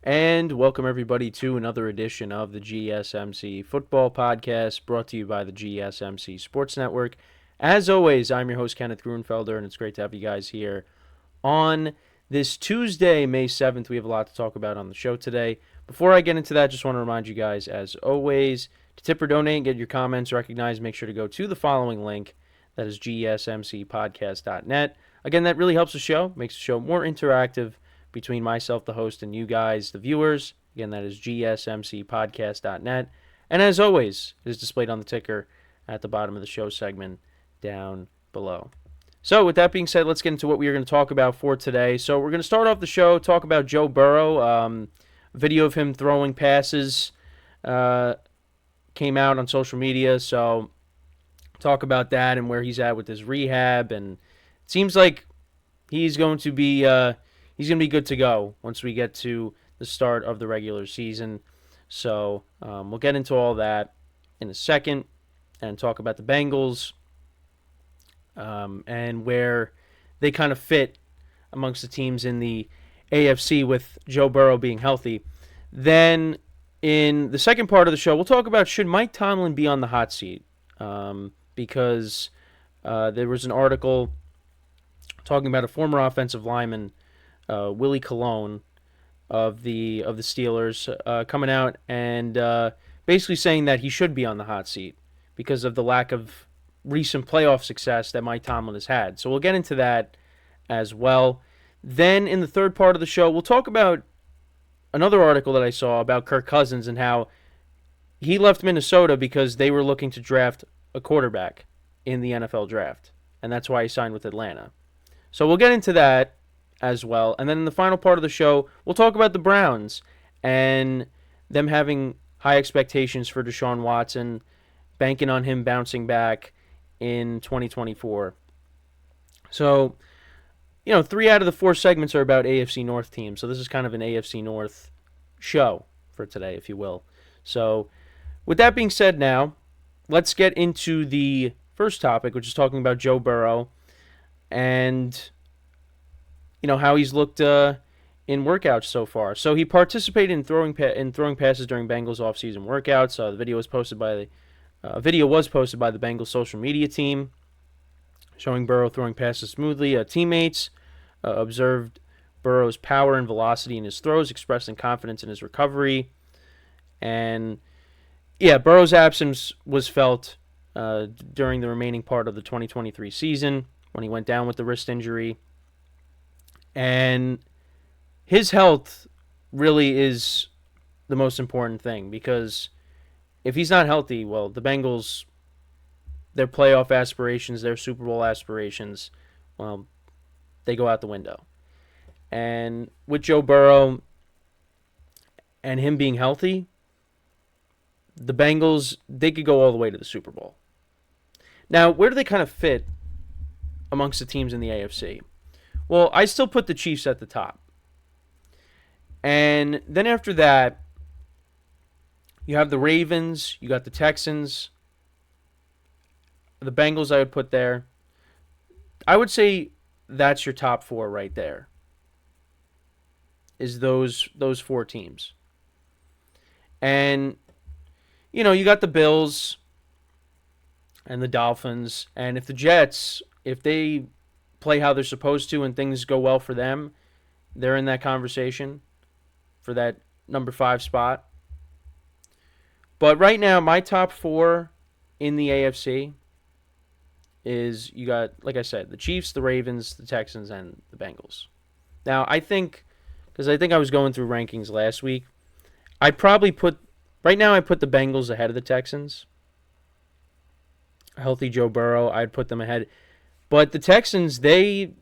And welcome everybody to another edition of the GSMC Football Podcast brought to you by the GSMC Sports Network. As always, I'm your host Kenneth Grunfelder, and it's great to have you guys here on this Tuesday, May 7th. We have a lot to talk about on the show today. Before I get into that, just want to remind you guys, as always, to tip or donate and get your comments recognized, make sure to go to the following link. That is GSMCPodcast.net. Again, that really helps the show, makes the show more interactive between myself, the host, and you guys, the viewers. Again, that is GSMCPodcast.net. And as always, it is displayed on the ticker at the bottom of the show segment down below. So with that being said, let's get into what we are going to talk about for today. So we're going to start off the show, talk about Joe Burrow. Video of him throwing passes came out on social media. So talk about that and where he's at with his rehab. And it seems like he's going to be good to go once we get to the start of the regular season. So we'll get into all that in a second and talk about the Bengals and where they kind of fit amongst the teams in the AFC with Joe Burrow being healthy. Then in the second part of the show, we'll talk about should Mike Tomlin be on the hot seat, because there was an article talking about a former offensive lineman, Willie Colon of the Steelers, coming out and basically saying that he should be on the hot seat because of the lack of recent playoff success that Mike Tomlin has had. So we'll get into that as well. Then in the third part of the show, we'll talk about another article that I saw about Kirk Cousins and how he left Minnesota because they were looking to draft a quarterback in the NFL draft, and that's why he signed with Atlanta. So we'll get into that as well. And then in the final part of the show, we'll talk about the Browns and them having high expectations for Deshaun Watson, banking on him bouncing back in 2024. So, 3 out of the 4 segments are about AFC North teams. So this is kind of an AFC North show for today, if you will. So with that being said now, let's get into the first topic, which is talking about Joe Burrow and how he's looked in workouts so far. So he participated in throwing passes during Bengals offseason workouts. The video was posted by the Bengals social media team, showing Burrow throwing passes smoothly. Teammates observed Burrow's power and velocity in his throws, expressing confidence in his recovery. And Burrow's absence was felt during the remaining part of the 2023 season when he went down with the wrist injury. And his health really is the most important thing, because if he's not healthy, well, the Bengals, their playoff aspirations, their Super Bowl aspirations, well, they go out the window. And with Joe Burrow and him being healthy, the Bengals, they could go all the way to the Super Bowl. Now, where do they kind of fit amongst the teams in the AFC? Well, I still put the Chiefs at the top. And then after that, you have the Ravens, you got the Texans, the Bengals I would put there. I would say that's your top 4 right there, is those 4 teams. And, you got the Bills and the Dolphins. And if the Jets, if they play how they're supposed to and things go well for them, they're in that conversation for that number 5 spot. But right now, my top 4 in the AFC is, you got, like I said, the Chiefs, the Ravens, the Texans, and the Bengals. Now, I think I was going through rankings last week, I put the Bengals ahead of the Texans. A healthy Joe Burrow, I'd put them ahead. But the Texans, they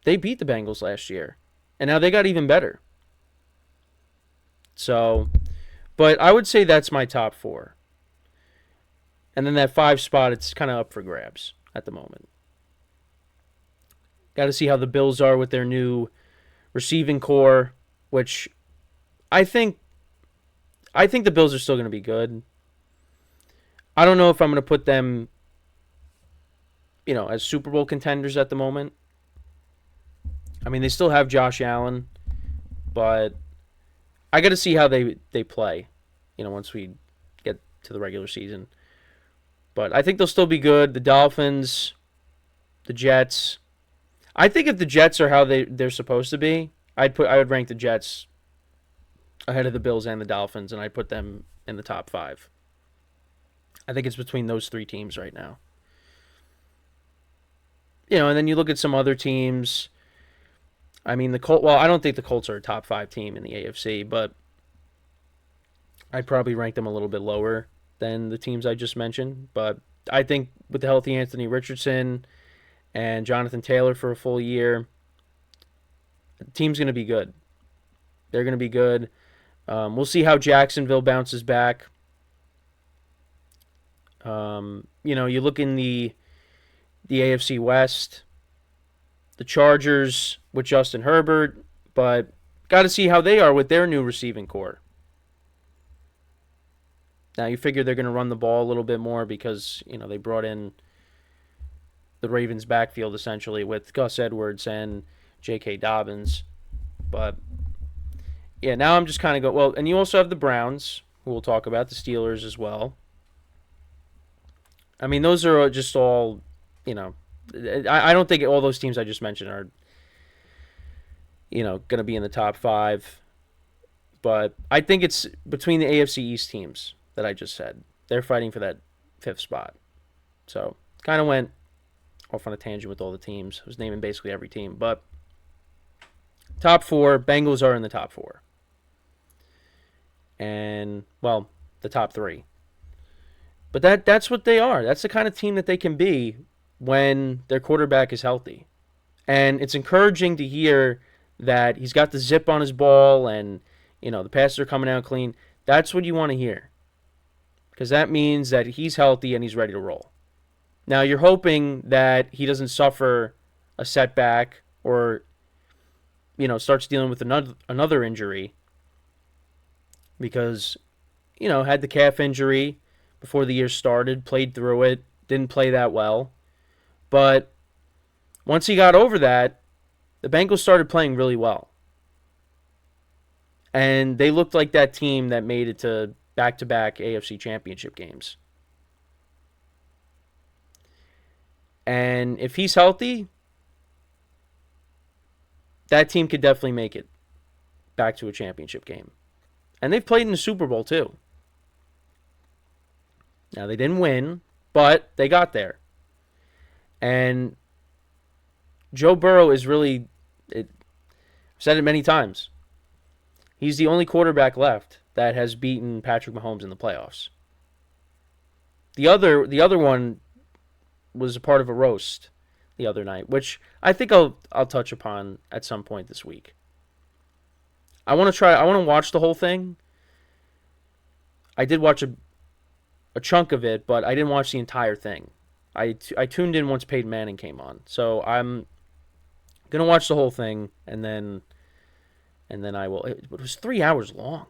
beat the Bengals last year, and now they got even better. So, but I would say that's my top 4. And then that 5 spot, it's kind of up for grabs at the moment. Got to see how the Bills are with their new receiving core, which I think the Bills are still going to be good. I don't know if I'm going to put them, as Super Bowl contenders at the moment. I mean, they still have Josh Allen, but I got to see how they play, once we get to the regular season. But I think they'll still be good. The Dolphins, the Jets. I think if the Jets are how they're supposed to be, I would rank the Jets ahead of the Bills and the Dolphins, and I'd put them in the top 5. I think it's between those 3 teams right now. And then you look at some other teams. I mean, the Colts. Well, I don't think the Colts are a top 5 team in the AFC, but I'd probably rank them a little bit lower than the teams I just mentioned. But I think with the healthy Anthony Richardson and Jonathan Taylor for a full year, the team's going to be good. They're going to be good. We'll see how Jacksonville bounces back. You look in the AFC West, the Chargers with Justin Herbert, but got to see how they are with their new receiving core. Now you figure they're going to run the ball a little bit more because, they brought in the Ravens backfield essentially with Gus Edwards and J.K. Dobbins. But yeah, now I'm just kind of well, and you also have the Browns, who we'll talk about, the Steelers as well. I mean, those are just all, I don't think all those teams I just mentioned are, going to be in the top 5. But I think it's between the AFC East teams that I just said. They're fighting for that 5th spot. So, kind of went off on a tangent with all the teams. I was naming basically every team. But top 4, Bengals are in the top 4. And, well, the top 3. But that's what they are. That's the kind of team that they can be when their quarterback is healthy. And it's encouraging to hear that he's got the zip on his ball and, the passes are coming out clean. That's what you want to hear. Because that means that he's healthy and he's ready to roll. Now, you're hoping that he doesn't suffer a setback or, starts dealing with another injury. Because, had the calf injury before the year started, played through it, didn't play that well. But once he got over that, the Bengals started playing really well. And they looked like that team that made it to back-to-back AFC championship games. And if he's healthy, that team could definitely make it back to a championship game. And they've played in the Super Bowl too. Now, they didn't win, but they got there. And Joe Burrow is really, I've said it many times, he's the only quarterback left that has beaten Patrick Mahomes in the playoffs. The other one was a part of a roast the other night, which I think I'll touch upon at some point this week. I want to watch the whole thing. I did watch a chunk of it, but I didn't watch the entire thing. I tuned in once Peyton Manning came on. So I'm going to watch the whole thing, and then I will. It was 3 hours long.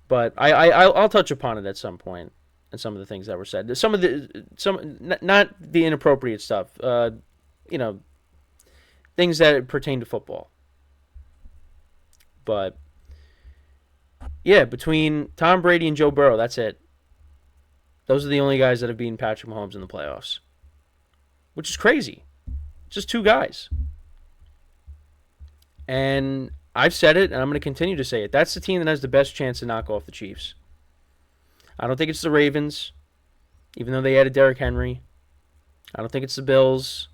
But I'll touch upon it at some point, and some of the things that were said. Not the inappropriate stuff. Things that pertain to football. But yeah, between Tom Brady and Joe Burrow, that's it. Those are the only guys that have beaten Patrick Mahomes in the playoffs, which is crazy. Just 2 guys. And I've said it, and I'm going to continue to say it. That's the team that has the best chance to knock off the Chiefs. I don't think it's the Ravens, even though they added Derrick Henry. I don't think it's the Bills.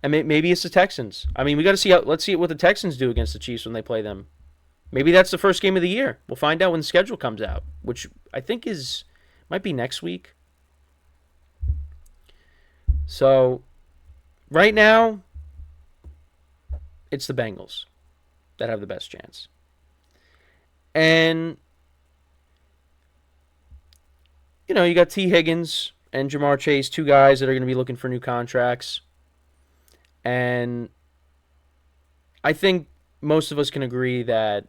And maybe it's the Texans. I mean, we got to see let's see what the Texans do against the Chiefs when they play them. Maybe that's the first game of the year. We'll find out when the schedule comes out, which I think might be next week. So, right now, it's the Bengals that have the best chance. And, you got T. Higgins and Jamar Chase, 2 guys that are going to be looking for new contracts. And I think most of us can agree that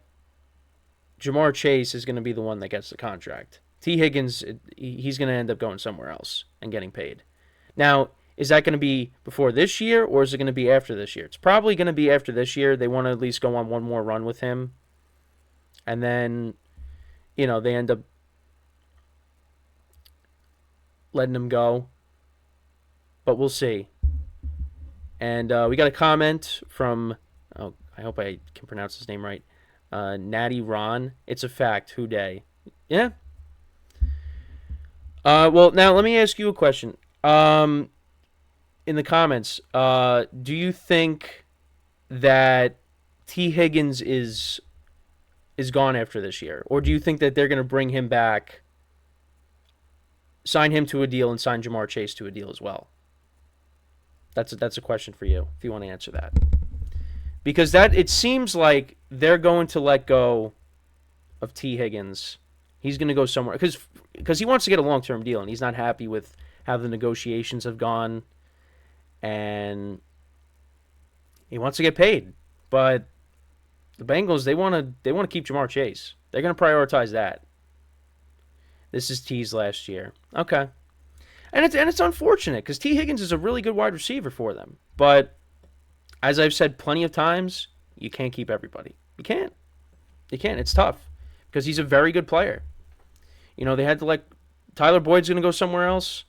Jamar Chase is going to be the one that gets the contract. T. Higgins, he's going to end up going somewhere else and getting paid. Now, Is that going to be before this year, or is it going to be after this year? It's probably going to be after this year. They want to at least go on one more run with him. And then, they end up letting him go. But we'll see. And we got a comment from, I hope I can pronounce his name right, Natty Ron. It's a fact. Who day? Yeah. Well, now let me ask you a question. In the comments, do you think that T. Higgins is gone after this year? Or do you think that they're going to bring him back, sign him to a deal, and sign Jamar Chase to a deal as well? That's a question for you, if you want to answer that. Because it seems like they're going to let go of T. Higgins. He's going to go somewhere. Because he wants to get a long-term deal, and he's not happy with how the negotiations have gone. And he wants to get paid. But the Bengals, they want to keep Jamar Chase. They're going to prioritize that. This is T's last year. Okay. And it's unfortunate because T. Higgins is a really good wide receiver for them. But as I've said plenty of times, you can't keep everybody. You can't. It's tough because he's a very good player. They had to Tyler Boyd's going to go somewhere else.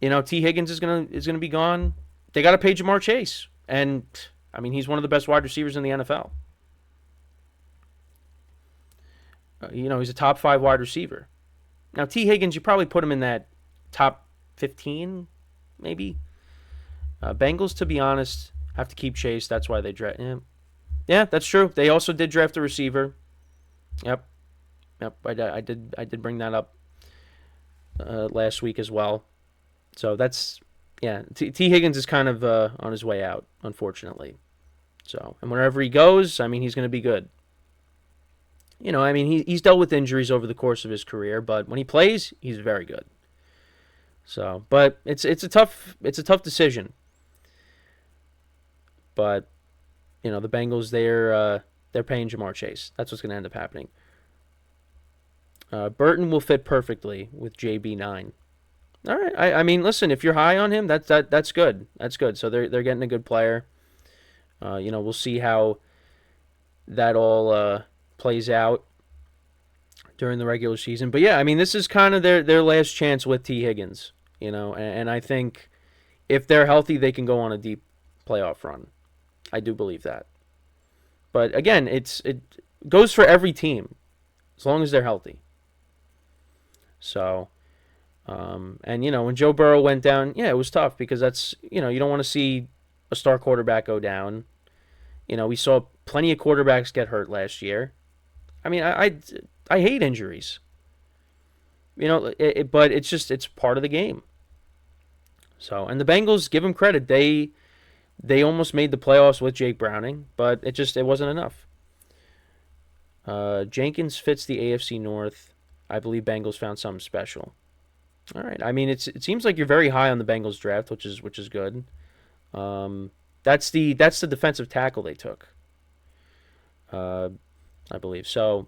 T. Higgins is gonna be gone. They got to pay Jamar Chase, and he's one of the best wide receivers in the NFL. He's a top 5 wide receiver. Now T. Higgins, you probably put him in that top 15, maybe. Bengals, to be honest, have to keep Chase. That's why they draft. Yeah, that's true. They also did draft a receiver. Yep. I did bring that up last week as well. So that's T. Higgins is kind of on his way out, unfortunately. So, and wherever he goes, he's going to be good. He's dealt with injuries over the course of his career, but when he plays, he's very good. So, but it's a tough decision. But the Bengals, they're paying Jamar Chase. That's what's going to end up happening. Burton will fit perfectly with JB9. All right. Listen, if you're high on him, that's good. That's good. So they're getting a good player. We'll see how that all plays out during the regular season. But yeah, this is kind of their last chance with T. Higgins. And I think if they're healthy, they can go on a deep playoff run. I do believe that. But again, it goes for every team as long as they're healthy. So. When Joe Burrow went down, it was tough because that's, you don't want to see a star quarterback go down. We saw plenty of quarterbacks get hurt last year. I hate injuries. But it's part of the game. So, and the Bengals, give them credit. They almost made the playoffs with Jake Browning, but it wasn't enough. Jenkins fits the AFC North. I believe Bengals found something special. All right. It seems like you're very high on the Bengals draft, which is good. That's the defensive tackle they took. I believe. So,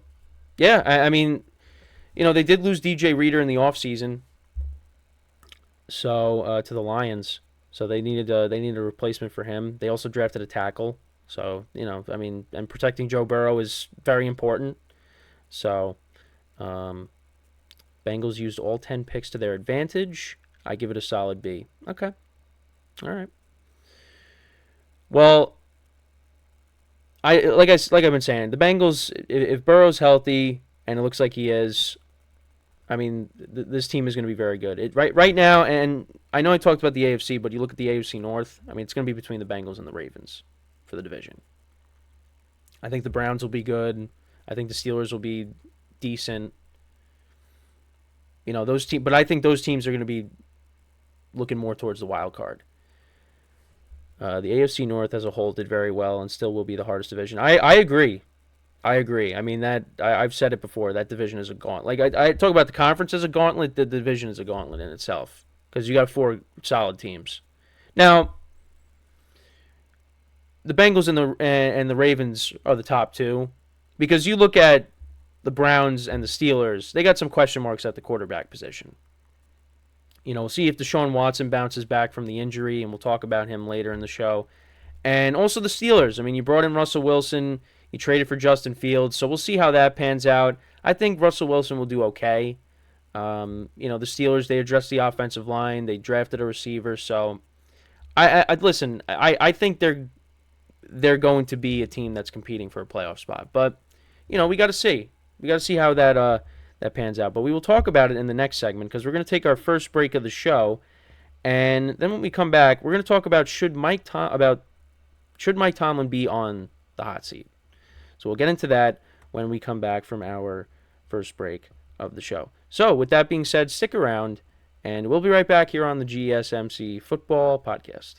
yeah, they did lose DJ Reader in the offseason. So, to the Lions. So they needed a replacement for him. They also drafted a tackle. So, and protecting Joe Burrow is very important. So, Bengals used all 10 picks to their advantage. I give it a solid B. Okay. All right. Well, like I've been saying, the Bengals, if Burrow's healthy, and it looks like he is, this team is going to be very good. Right now, and I know I talked about the AFC, but you look at the AFC North, it's going to be between the Bengals and the Ravens for the division. I think the Browns will be good. I think the Steelers will be decent. Those teams, but I think those teams are going to be looking more towards the wild card. The AFC North as a whole did very well and still will be the hardest division. I agree. I've said it before. That division is a gauntlet. I talk about the conference as a gauntlet. The division is a gauntlet in itself because you got 4 solid teams. Now, the Bengals and the Ravens are the top 2 because you look at the Browns and the Steelers, they got some question marks at the quarterback position. We'll see if Deshaun Watson bounces back from the injury, and we'll talk about him later in the show. And also the Steelers. I mean, you brought in Russell Wilson. You traded for Justin Fields. So we'll see how that pans out. I think Russell Wilson will do okay. The Steelers, they addressed the offensive line. They drafted a receiver. So I listen, I think they're going to be a team that's competing for a playoff spot. But, we got to see. We got to see how that pans out. But we will talk about it in the next segment because we're going to take our first break of the show. And then when we come back, we're going to talk about should Mike Tomlin be on the hot seat. So we'll get into that when we come back from our first break of the show. So with that being said, stick around, and we'll be right back here on the GSMC Football Podcast.